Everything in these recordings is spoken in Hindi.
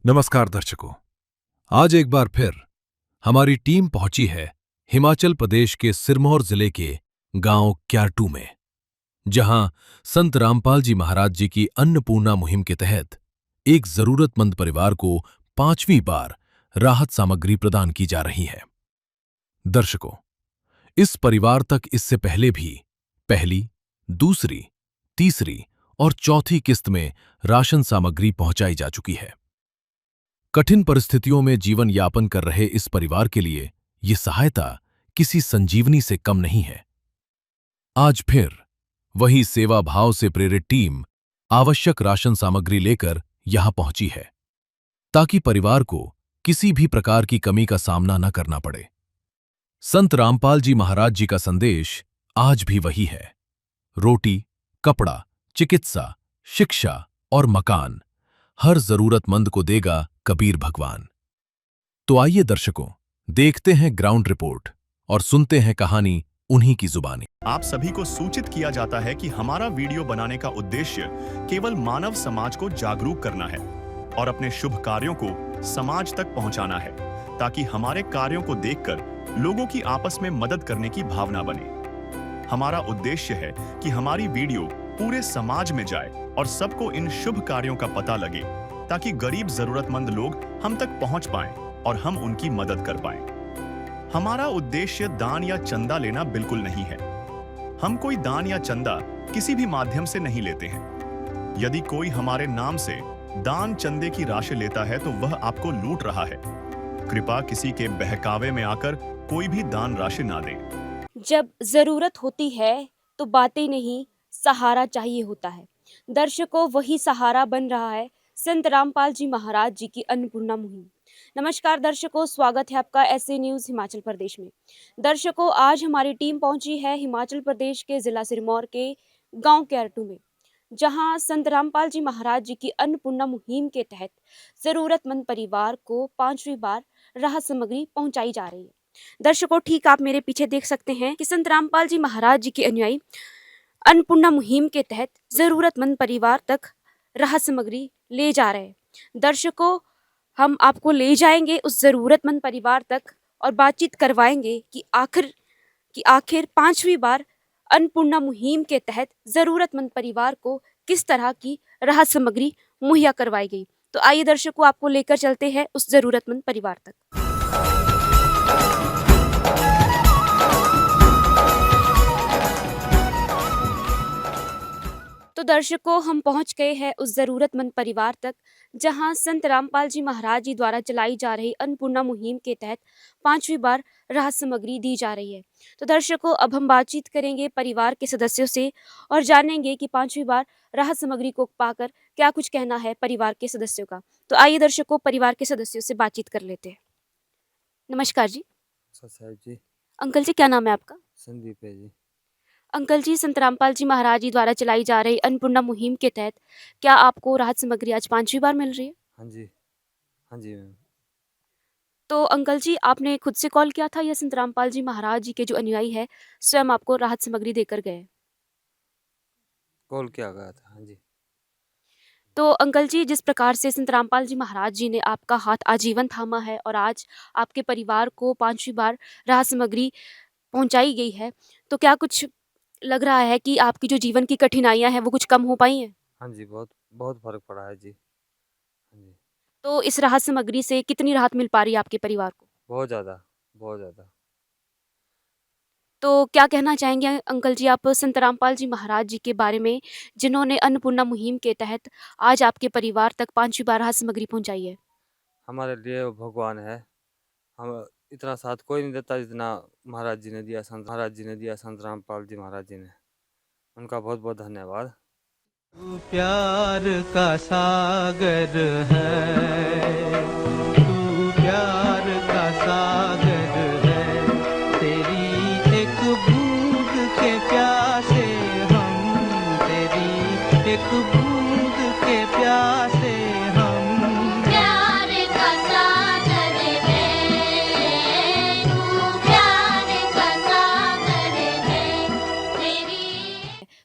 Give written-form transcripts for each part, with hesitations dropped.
नमस्कार दर्शकों। आज एक बार फिर हमारी टीम पहुंची है हिमाचल प्रदेश के सिरमौर जिले के गांव क्यारटू में, जहां संत रामपाल जी महाराज जी की अन्नपूर्णा मुहिम के तहत एक जरूरतमंद परिवार को 5वीं बार राहत सामग्री प्रदान की जा रही है। दर्शकों, इस परिवार तक इससे पहले भी पहली, दूसरी, तीसरी और चौथी किस्त में राशन सामग्री पहुंचाई जा चुकी है। कठिन परिस्थितियों में जीवन यापन कर रहे इस परिवार के लिए ये सहायता किसी संजीवनी से कम नहीं है। आज फिर वही सेवा भाव से प्रेरित टीम आवश्यक राशन सामग्री लेकर यहां पहुंची है, ताकि परिवार को किसी भी प्रकार की कमी का सामना न करना पड़े। संत रामपाल जी महाराज जी का संदेश आज भी वही है: रोटी, कपड़ा, चिकित्सा, शिक्षा और मकान हर जरूरतमंद को देगा कबीर भगवान। तो आइए दर्शकों, देखते हैं ग्राउंड रिपोर्ट और सुनते हैं कहानी उन्हीं की जुबानी। आप सभी को सूचित किया जाता है कि हमारा वीडियो बनाने का उद्देश्य केवल मानव समाज को जागरूक करना है और अपने शुभ कार्यों को समाज तक पहुंचाना है, ताकि हमारे कार्यों को देखकर लोगों की आपस में मदद करने की भावना बने। हमारा उद्देश्य है कि हमारी वीडियो पूरे समाज में जाए और सबको इन शुभ कार्यों का पता लगे, ताकि गरीब जरूरतमंद लोग हम तक पहुंच पाएं और हम उनकी मदद कर पाएं। हमारा उद्देश्य दान या चंदा लेना बिल्कुल नहीं है। हम कोई दान या चंदा किसी भी माध्यम से नहीं लेते हैं। यदि कोई हमारे नाम से दान चंदे की राशि लेता है तो वह आपको लूट रहा है। कृपया किसी के बहकावे में आकर कोई भी दान राशि ना दे। जब जरूरत होती है तो बातें नहीं, सहारा चाहिए होता है। दर्शकों, वही सहारा बन रहा है संत रामपाल जी महाराज जी की अन्नपूर्णा मुहिम। नमस्कार दर्शकों, स्वागत है आपका ऐसे न्यूज़ हिमाचल प्रदेश में। दर्शकों, आज हमारी टीम पहुंची है हिमाचल प्रदेश के जिला सिरमौर के गांव क्यारटू में, जहां संत रामपाल जी महाराज जी की अन्नपूर्णा मुहिम के तहत जरूरतमंद परिवार को 5वीं बार राहत सामग्री पहुंचाई जा रही है। दर्शकों, ठीक आप मेरे पीछे देख सकते हैं कि संत रामपाल जी महाराज जी के अनुयायी अन्नपूर्णा मुहिम के तहत जरूरतमंद परिवार तक राहत सामग्री ले जा रहे हैं। दर्शकों, हम आपको ले जाएंगे उस जरूरतमंद परिवार तक और बातचीत करवाएंगे कि आखिर 5वीं बार अन्नपूर्णा मुहिम के तहत जरूरतमंद परिवार को किस तरह की राहत सामग्री मुहैया करवाई गई। तो आइए दर्शकों, आपको लेकर चलते हैं उस जरूरतमंद परिवार तक। तो दर्शकों, हम पहुंच गए हैं उस ज़रूरतमंद परिवार तक, जहां संत रामपाल जी महाराज जी द्वारा चलाई जा रही अन्नपूर्णा मुहिम के तहत 5वीं बार राहत सामग्री दी जा रही है। तो दर्शकों, अब हम बातचीत करेंगे परिवार के सदस्यों से और जानेंगे कि 5वीं बार राहत सामग्री को पाकर क्या कुछ कहना है परिवार के सदस्यों का। तो आइए दर्शकों, परिवार के सदस्यों से बातचीत कर लेते हैं। नमस्कार जी। साहब जी। अंकल जी, क्या नाम है आपका? संदीप है जी। अंकल जी, संत रामपाल जी महाराज जी द्वारा चलाई जा रही अन्नपूर्णा मुहिम के तहत क्या आपको राहत सामग्री आज 5वीं बार मिल रही है? हाँ जी, हाँ जी मैम। तो अंकल जी, आपने खुद से कॉल किया था या संत रामपाल जी महाराज जी के जो अनुयायी है स्वयं आपको राहत सामग्री देकर गए? कॉल किया गया था, हाँ जी। तो अंकल जी, जिस प्रकार से संत रामपाल जी महाराज जी ने आपका हाथ आजीवन थामा है और आज आपके परिवार को 5वीं बार राहत सामग्री पहुंचाई गई है, तो क्या कुछ लग रहा है कि आपकी जो जीवन की कठिनाइयां हैं वो कुछ कम हो पाई हैं? हाँ जी, बहुत बहुत फ़र्क पड़ा है जी। हाँ जी। तो इस राहत सामग्री से कितनी राहत मिल पा रही है आपके परिवार को? बहुत ज़्यादा, बहुत ज़्यादा। तो क्या कहना चाहेंगे अंकल जी आप संत रामपाल जी महाराज जी के बारे में, जिन्होंने अन्नपूर्णा मुहिम के तहत आज आपके परिवार तक 5वीं बार राहत सामग्री पहुंचाई है? हमारे लिए वो भगवान है। हम इतना साथ कोई नहीं देता जितना महाराज जी ने दिया, संत रामपाल जी महाराज जी ने। उनका बहुत बहुत धन्यवाद। तू प्यार का सागर है, तू प्यार का सागर है, तेरी एक बूंद के प्यासे हम, तेरी एक बूंद के प्यासे हम। प्यार का सागर है, तू प्यार का सागर है, तेरी।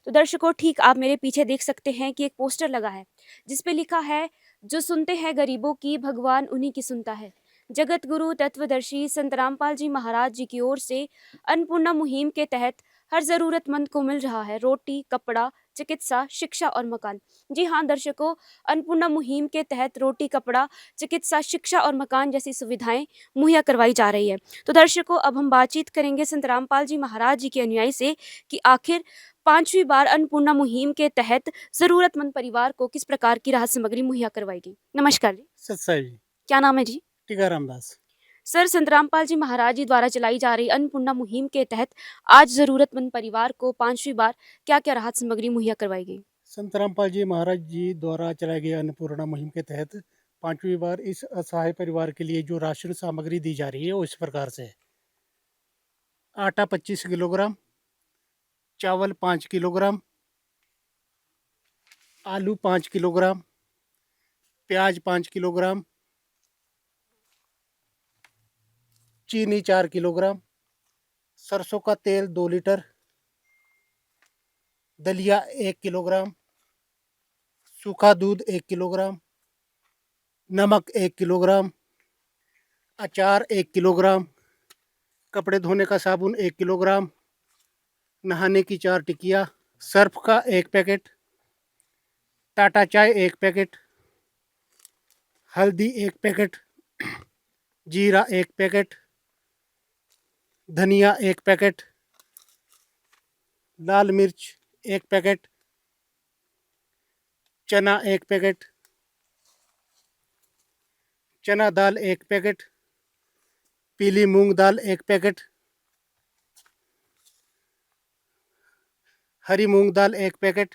तो दर्शकों, ठीक आप मेरे पीछे देख सकते हैं कि एक पोस्टर लगा है जिस पे लिखा है जो सुनते हैं गरीबों की, भगवान उन्हीं की सुनता है। जगत गुरु तत्वदर्शी संत रामपाल जी महाराज जी की ओर से अन्नपूर्णा मुहिम के तहत हर ज़रूरतमंद को मिल रहा है रोटी, कपड़ा, चिकित्सा, शिक्षा और मकान। जी हाँ दर्शकों, अन्नपूर्णा मुहिम के तहत रोटी, कपड़ा, चिकित्सा, शिक्षा और मकान जैसी सुविधाएं मुहैया करवाई जा रही है। तो दर्शकों, अब हम बातचीत करेंगे संत रामपाल जी महाराज जी के अनुयायी से कि आखिर 5वीं बार अन्नपूर्णा मुहिम के तहत ज़रूरतमंद परिवार को किस प्रकार की राहत सामग्री मुहैया करवाई गई। नमस्कार जी, सत्साई जी, क्या नाम है जी? टीकाराम दास। सर, संत रामपाल जी महाराज जी द्वारा चलाई जा रही अन्नपूर्णा मुहिम के तहत आज ज़रूरतमंद परिवार को 5वीं बार क्या क्या राहत सामग्री मुहैया करवाई गई? संत रामपाल जी महाराज जी द्वारा चलाई गई अन्नपूर्णा मुहिम के तहत 5वीं बार इस असहाय परिवार के लिए जो राशन सामग्री दी जा रही है वो इस प्रकार से है। आटा 25 किलोग्राम, चावल 5 किलोग्राम, आलू 5 किलोग्राम, प्याज 5 किलोग्राम, चीनी 4 किलोग्राम, सरसों का तेल 2 लीटर, दलिया 1 किलोग्राम, सूखा दूध 1 किलोग्राम, नमक 1 किलोग्राम, अचार 1 किलोग्राम, कपड़े धोने का साबुन 1 किलोग्राम, नहाने की 4 टिकिया, सर्फ का 1 पैकेट, टाटा चाय 1 पैकेट, हल्दी 1 पैकेट, जीरा 1 पैकेट, धनिया 1 पैकेट, लाल मिर्च 1 पैकेट, चना 1 पैकेट, चना दाल 1 पैकेट, पीली मूंग दाल 1 पैकेट, हरी मूंग दाल 1 पैकेट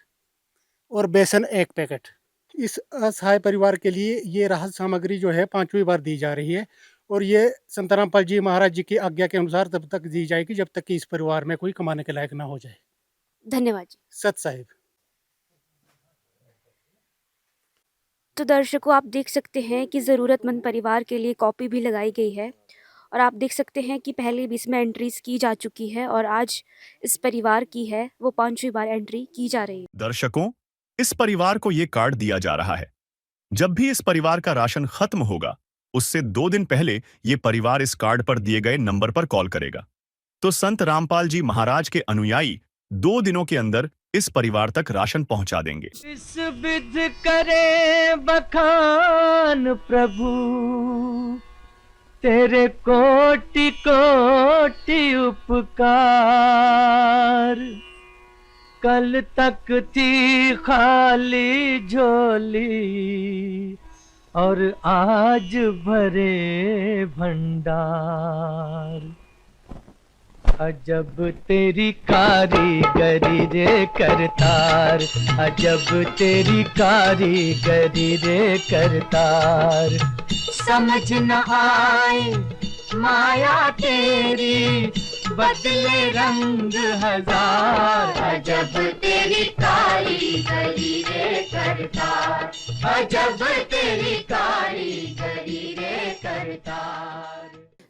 और बेसन 1 पैकेट। इस असहाय परिवार के लिए ये राहत सामग्री जो है 5वीं बार दी जा रही है और ये संत रामपाल जी महाराज जी की आज्ञा के अनुसार तब तक दी जाएगी जब तक कि इस परिवार में कोई कमाने के लायक ना हो जाए। धन्यवाद जी। सत साहिब। तो दर्शकों, आप देख सकते हैं कि ज़रूरतमंद परिवार के लिए कॉपी भी लगाई गई है और आप देख सकते हैं कि पहले भी इसमें एंट्रीज की जा चुकी है और आज इस परिवार की है वो 5वीं बार एंट्री की जा रही है। दर्शकों, इस परिवार को ये कार्ड दिया जा रहा है। जब भी इस परिवार का राशन खत्म होगा, उससे 2 दिन पहले ये परिवार इस कार्ड पर दिए गए नंबर पर कॉल करेगा। तो संत रामपाल जी महाराज के अनुयायी 2 दिनों के अंदर इस परिवार तक राशन पहुंचा देंगे। इस विध करे बखान प्रभु, तेरे कोटि कोटि उपकार। कल तक थी खाली झोली और आज भरे भंडार। अजब तेरी कारीगरी रे करतार, अजब तेरी कारीगरी रे करतार। समझ न आए माया तेरी, बदले रंग हजार। अजब तेरी कारीगरी रे करतार, अजब तेरी कारीगरी रे करतार।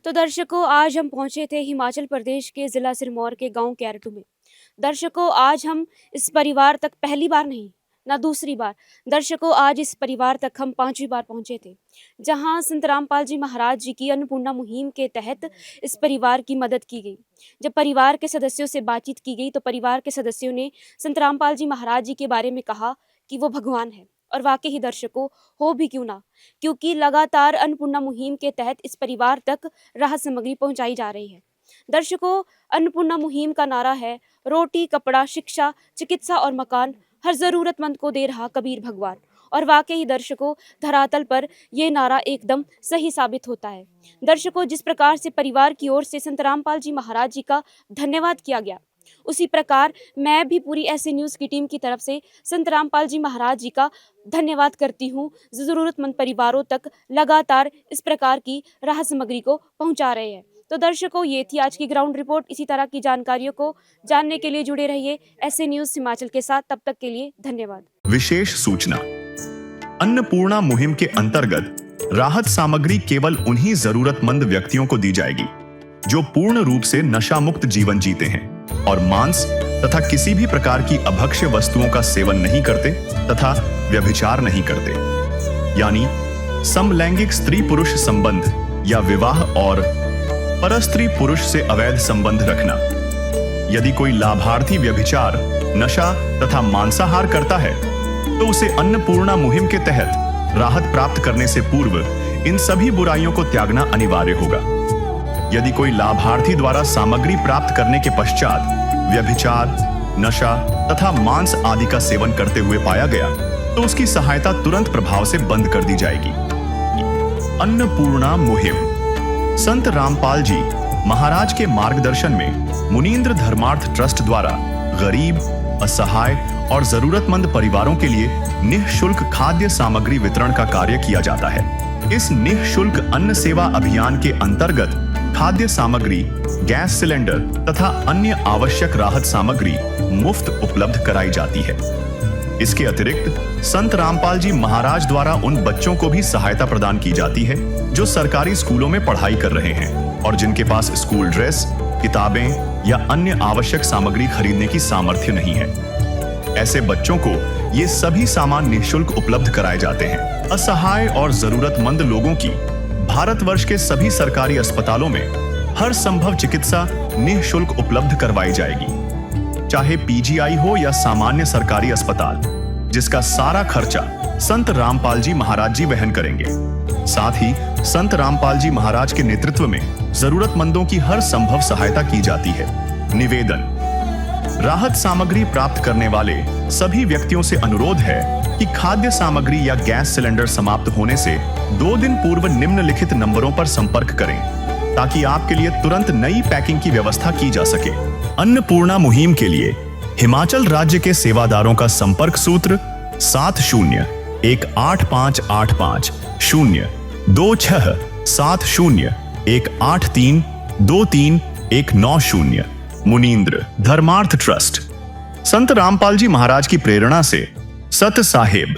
तो दर्शकों, आज हम पहुंचे थे हिमाचल प्रदेश के ज़िला सिरमौर के गांव कैरटू में। दर्शकों, आज हम इस परिवार तक पहली बार नहीं ना दूसरी बार, दर्शकों आज इस परिवार तक हम 5वीं बार पहुंचे थे, जहां संत रामपाल जी महाराज जी की अन्नपूर्णा मुहिम के तहत इस परिवार की मदद की गई। जब परिवार के सदस्यों से बातचीत की गई तो परिवार के सदस्यों ने संत रामपाल जी महाराज जी के बारे में कहा कि वो भगवान है। और वाकई ही दर्शकों, हो भी क्यों ना, क्योंकि लगातार अन्नपूर्णा मुहिम के तहत इस परिवार तक राहत सामग्री पहुंचाई जा रही है। दर्शकों, अन्नपूर्णा मुहिम का नारा है रोटी, कपड़ा, शिक्षा, चिकित्सा और मकान हर ज़रूरतमंद को दे रहा कबीर भगवान। और वाकई ही दर्शकों, धरातल पर ये नारा एकदम सही साबित होता है। दर्शकों, जिस प्रकार से परिवार की ओर से संत रामपाल जी महाराज जी का धन्यवाद किया गया, उसी प्रकार मैं भी पूरी ऐसे न्यूज़ की टीम की तरफ से संत रामपाल जी महाराज जी का धन्यवाद करती हूँ, ज़रूरतमंद परिवारों तक लगातार इस प्रकार की राहत सामग्री को पहुँचा रहे हैं। तो दर्शकों, ये थी आज की ग्राउंड रिपोर्ट। इसी तरह की जानकारियों को जानने के लिए जुड़े रहिए ऐसे न्यूज़ हिमाचल के साथ। तब तक के लिए धन्यवाद। विशेष सूचना, अन्नपूर्णा मुहिम के अंतर्गत राहत सामग्री केवल उन्हीं जरूरतमंद व्यक्तियों को दी जाएगी जो पूर्ण रूप से नशा मुक्त जीवन जीते हैं और मांस तथा किसी भी प्रकार की अभक्ष्य वस्तुओं का सेवन नहीं करते तथा व्यभिचार नहीं करते। यानी समलैंगिक स्त्री पुरुष संबंध या विवाह और परस्त्री पुरुष से अवैध संबंध रखना। यदि कोई लाभार्थी व्यभिचार, नशा तथा मांसाहार करता है तो उसे अन्नपूर्णा मुहिम के तहत राहत प्राप्त करने से पूर्व इन सभी बुराइयों को त्यागना अनिवार्य होगा। यदि कोई लाभार्थी द्वारा सामग्री प्राप्त करने के पश्चात व्यभिचार, नशा तथा मांस आदि का सेवन करते हुए पाया गया तो उसकी सहायता तुरंत प्रभाव से बंद कर दी जाएगी। अन्नपूर्णा मुहिम। संत रामपाल जी महाराज के मार्गदर्शन में मुनींद्र धर्मार्थ ट्रस्ट द्वारा गरीब, असहाय और जरूरतमंद परिवारों के लिए निःशुल्क खाद्य सामग्री वितरण का कार्य किया जाता है। इस निःशुल्क अन्न सेवा अभियान के अंतर्गत खाद्य सामग्री, गैस सिलेंडर तथा अन्य आवश्यक राहत सामग्री मुफ्त उपलब्ध कराई जाती है। इसके अतिरिक्त संत रामपाल जी महाराज द्वारा उन बच्चों को भी सहायता प्रदान की जाती है जो सरकारी स्कूलों में पढ़ाई कर रहे हैं और जिनके पास स्कूल ड्रेस, किताबें या अन्य आवश्यक सामग्री खरीदने की सामर्थ्य नहीं है। ऐसे बच्चों को ये सभी सामान निःशुल्क उपलब्ध कराए जाते हैं। असहाय और जरूरतमंद लोगों की भारतवर्ष के सभी सरकारी अस्पतालों में हर संभव चिकित्सा निःशुल्क उपलब्ध करवाई जाएगी, चाहे पीजीआई हो या सामान्य सरकारी अस्पताल, जिसका सारा खर्चा संत रामपाल जी महाराज जी वहन करेंगे। साथ ही संत रामपाल जी महाराज के नेतृत्व में जरूरतमंदों की हर संभव सहायता की जाती है। निवेदन। राहत सामग्री प्राप्त करने वाले सभी व्यक्तियों से अनुरोध है कि खाद्य सामग्री या गैस सिलेंडर समाप्त होने से 2 दिन पूर्व निम्नलिखित नंबरों पर संपर्क करें ताकि आपके लिए तुरंत नई पैकिंग की व्यवस्था की जा सके। अन्नपूर्णा मुहिम के लिए हिमाचल राज्य के सेवादारों का संपर्क सूत्र 70185850 267018323190। मुनींद्र धर्मार्थ ट्रस्ट। संत रामपाल जी महाराज की प्रेरणा से सत साहेब